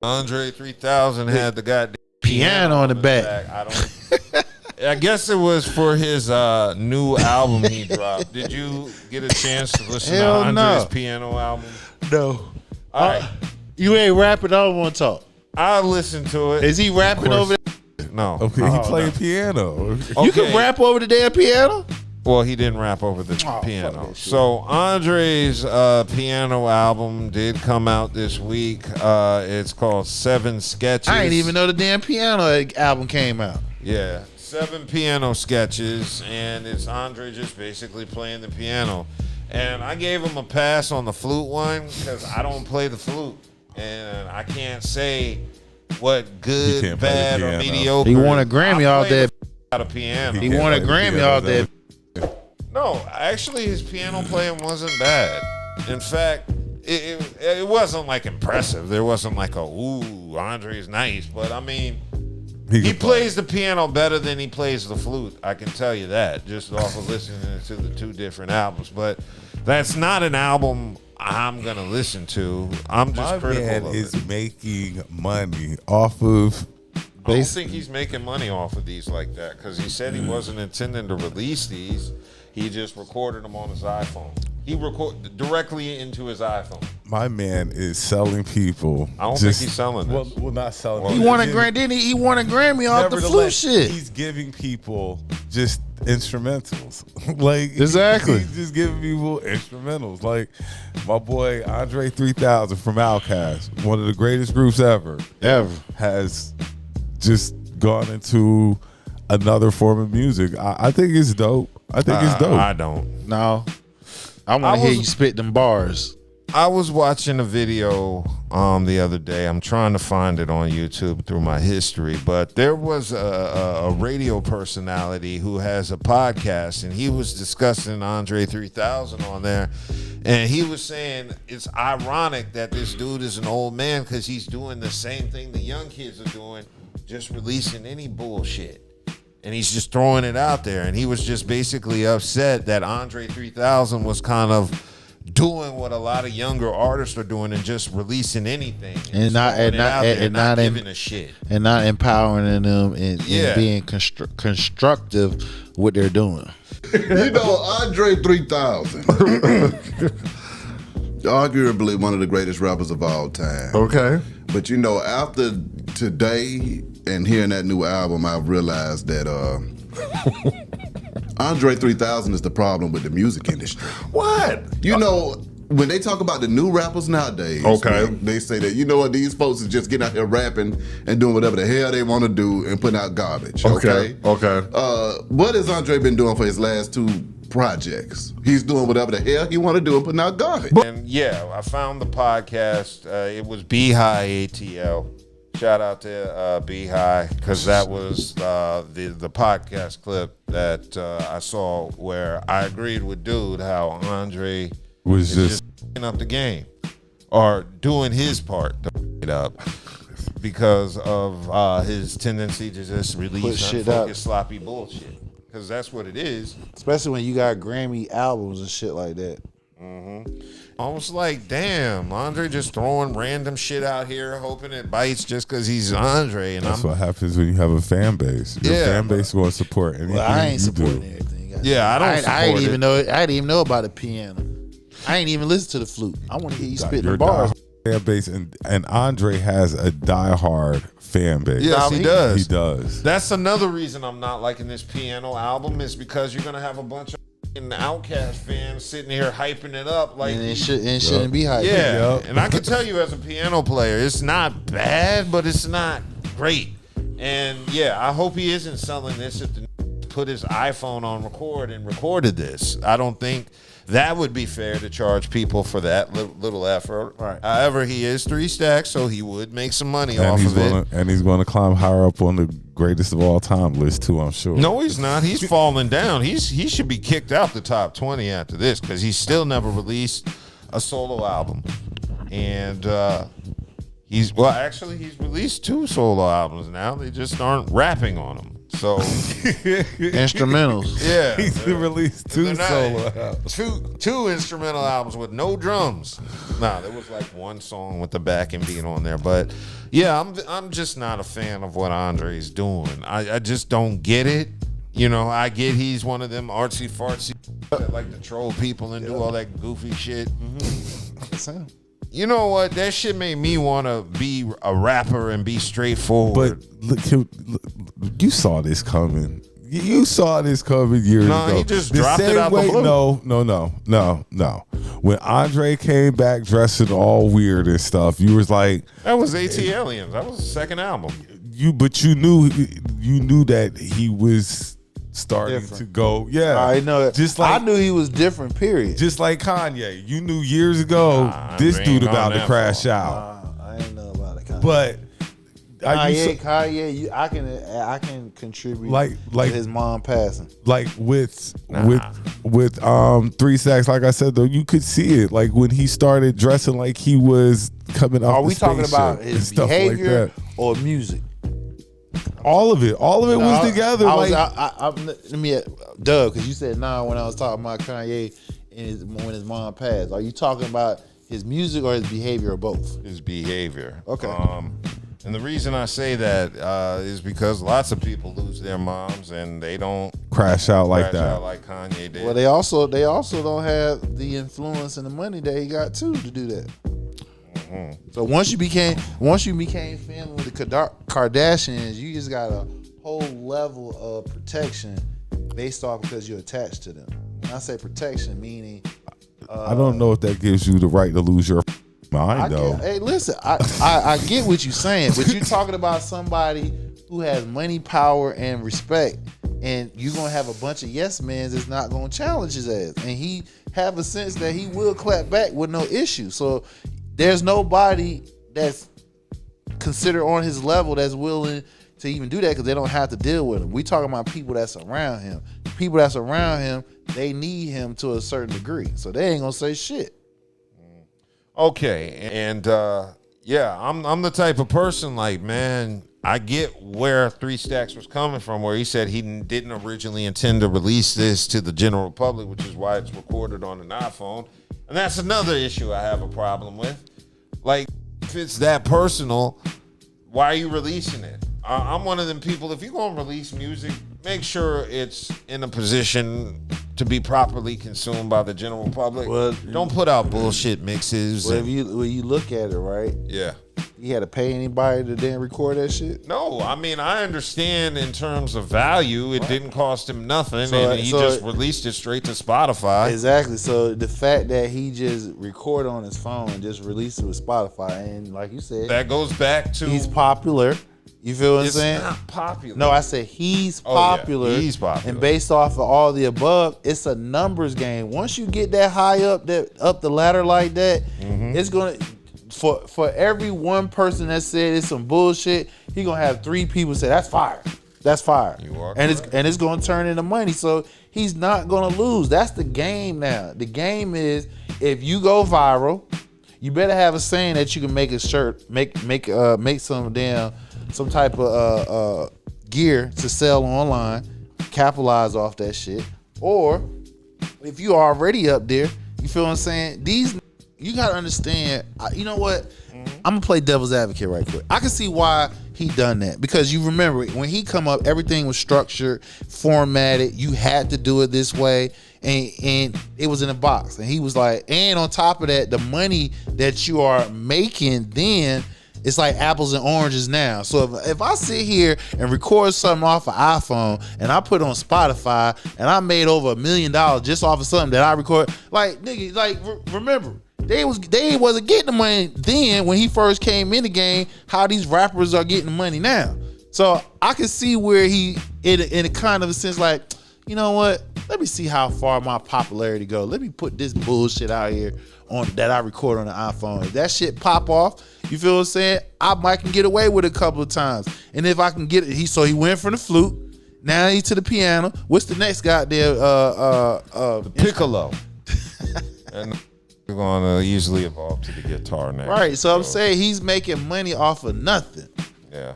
Andre 3000 had the goddamn piano on the back. I guess it was for his new album he dropped. Did you get a chance to listen to Andre's piano album? No. All right. You ain't rapping. I don't want to talk. I listened to it. Is he rapping over there? No. Okay, he played piano. Okay. You can rap over the damn piano? Well, he didn't rap over the piano. So Andre's piano album did come out this week. It's called 7 Sketches. I didn't even know the damn piano album came out. Yeah, 7 piano sketches, and it's Andre just basically playing the piano. And I gave him a pass on the flute one because I don't play the flute. And I can't say what good, bad, or mediocre. He won a Grammy all day. Out of piano. He won a Grammy all day. No, actually, his piano playing wasn't bad. In fact, it wasn't like impressive. There wasn't like a ooh, Andre's nice, but I mean, he plays the piano better than he plays the flute. I can tell you that just off of listening to the 2 different albums. But that's not an album I'm gonna listen to. I'm just critical of it. My man is making money off of. I don't think he's making money off of these like that because he said he wasn't intending to release these. He just recorded them on his iPhone. He recorded directly into his iPhone. My man is selling people. I don't think he's selling this. Well, not selling. He won a Grammy. Didn't he? He won a Grammy off the flute shit. He's giving people just instrumentals. Like exactly. He's just giving people instrumentals. Like my boy André 3000 from Outkast, one of the greatest groups ever, has just gone into another form of music. I think it's dope. I think it's dope. I don't. No. I want to hear you spit them bars. I was watching a video the other day. I'm trying to find it on YouTube through my history, but there was a radio personality who has a podcast, and he was discussing Andre 3000 on there, and he was saying it's ironic that this dude is an old man because he's doing the same thing the young kids are doing, just releasing any bullshit. And he's just throwing it out there. And he was just basically upset that Andre 3000 was kind of doing what a lot of younger artists are doing and just releasing anything and not giving a shit and not empowering them and being constructive what they're doing. You know, Andre 3000, arguably one of the greatest rappers of all time. Okay. But you know, after today and hearing that new album, I've realized that Andre 3000 is the problem with the music industry. What? You know, when they talk about the new rappers nowadays, man, they say that, you know what, these folks is just getting out here rapping and doing whatever the hell they want to do and putting out garbage. Okay. What has Andre been doing for his last 2 projects? He's doing whatever the hell he want to do and putting out garbage. And yeah, I found the podcast. It was Beehive ATL. Shout out to Beehive, because that was the podcast clip that I saw where I agreed with Dude how Andre was just f***ing up the game or doing his part to f*** it up because of his tendency to just release unfocused, sloppy bullshit. Because that's what it is. Especially when you got Grammy albums and shit like that. Almost like, damn, Andre just throwing random shit out here, hoping it bites just because he's Andre. And that's what happens when you have a fan base. Your fan base is going to support anything. Well, I ain't supporting everything. I didn't even know about the piano. I ain't even listen to the flute. I want to hear you spit the bars. Fan base, and Andre has a diehard fan base. Yes, he does. He does. That's another reason I'm not liking this piano album is because you're gonna have a bunch of Outkast fans sitting here hyping it up like and it shouldn't be hyped. Yeah, and I can tell you as a piano player, it's not bad, but it's not great. And yeah, I hope he isn't selling this if the put his iPhone on record and recorded this. I don't think that would be fair to charge people for that little effort. Right. However, he is 3 stacks, so he would make some money off of it. And he's going to climb higher up on the greatest of all time list too, I'm sure. No, he's not. He's falling down. He should be kicked out the top 20 after this because he's still never released a solo album. And he's released 2 solo albums now. They just aren't rapping on them. So instrumentals. Yeah, He's released 2 solo albums. Two instrumental albums with no drums. Nah, there was like one song with the backing beat on there, but yeah, I'm just not a fan of what Andre's doing. I just don't get it. You know, I get he's one of them artsy fartsy that like to troll people and do all that goofy shit. Mm-hmm. You know what? That shit made me want to be a rapper and be straightforward. But look, you saw this coming. You saw this coming years ago. No, he just dropped it out the blue. No. When Andre came back dressing all weird and stuff, you was like, that was AT Aliens. That was the second album. But you knew that he was starting to go. Yeah, I know. Just like I knew he was different. Period. Just like Kanye, you knew years ago this dude about to crash out. I didn't know about it. Kanye. But Kanye, I can contribute to his mom passing. Like with 3 Stacks, like I said though, you could see it. Like when he started dressing like he was coming off. Are we talking about his behavior like or music? All of it was together. Let me Doug, because you said when I was talking about Kanye and when his mom passed. Are you talking about his music or his behavior or both? His behavior. Okay. And the reason I say that is because lots of people lose their moms and they don't crash out like that, like Kanye did. Well, they also don't have the influence and the money that he got to do that. Mm-hmm. So once you became family with the Kardashians, you just got a whole level of protection based off because you're attached to them. When I say protection, meaning I don't know if that gives you the right to lose your mind though. Hey, listen, I get what you're saying, but you're talking about somebody who has money, power, and respect, and you're gonna have a bunch of yes men that's not gonna challenge his ass, and he have a sense that he will clap back with no issue. So there's nobody that's considered on his level that's willing to even do that because they don't have to deal with him. We talking about people that's around him. People that's around him, they need him to a certain degree, so they ain't gonna say shit. Okay, and I'm the type of person like, man, I get where 3 Stacks was coming from, where he said he didn't originally intend to release this to the general public, which is why it's recorded on an iPhone. And that's another issue I have a problem with. Like, if it's that personal, why are you releasing it? I'm one of them people, if you're going to release music, make sure it's in a position to be properly consumed by the general public. Well, don't put out bullshit mixes. Well, when you look at it, right? Yeah. You had to pay anybody to then record that shit? No, I mean, I understand in terms of value, it didn't cost him nothing, and he just released it straight to Spotify. Exactly. So the fact that he just recorded on his phone and just released it with Spotify, and like you said, that goes back to he's popular. You feel what I'm saying? It's not popular. No, I said he's popular. Yeah, he's popular. And based off of all the above, it's a numbers game. Once you get that high up the ladder like that, it's gonna for every one person that said it's some bullshit, he gonna have 3 people say that's fire. That's fire. It's gonna turn into money. So he's not gonna lose. That's the game now. The game is if you go viral, you better have a saying that you can make a shirt, make some type of gear to sell online, capitalize off that shit. Or if you are already up there, you feel what I'm saying? You gotta understand. You know what? I'm gonna play devil's advocate right quick. I can see why he done that because you remember when he come up, everything was structured, formatted. You had to do it this way, and it was in a box. And he was like, and on top of that, the money that you are making then. It's like apples and oranges now. So if I sit here and record something off an iPhone and I put it on Spotify and I made over $1 million just off of something that I record, like nigga, like remember they wasn't getting the money then when he first came in the game. How these rappers are getting the money now. So I can see where he in a kind of a sense like, you know what? Let me see how far my popularity go. Let me put this bullshit out here on that I record on the iPhone. If that shit pop off, you feel what I'm saying? I might can get away with it a couple of times. And if I can get it, he went from the flute. Now he's to the piano. What's the next goddamn the piccolo? And we're gonna easily evolve to the guitar now. Right. So I'm saying he's making money off of nothing. Yeah.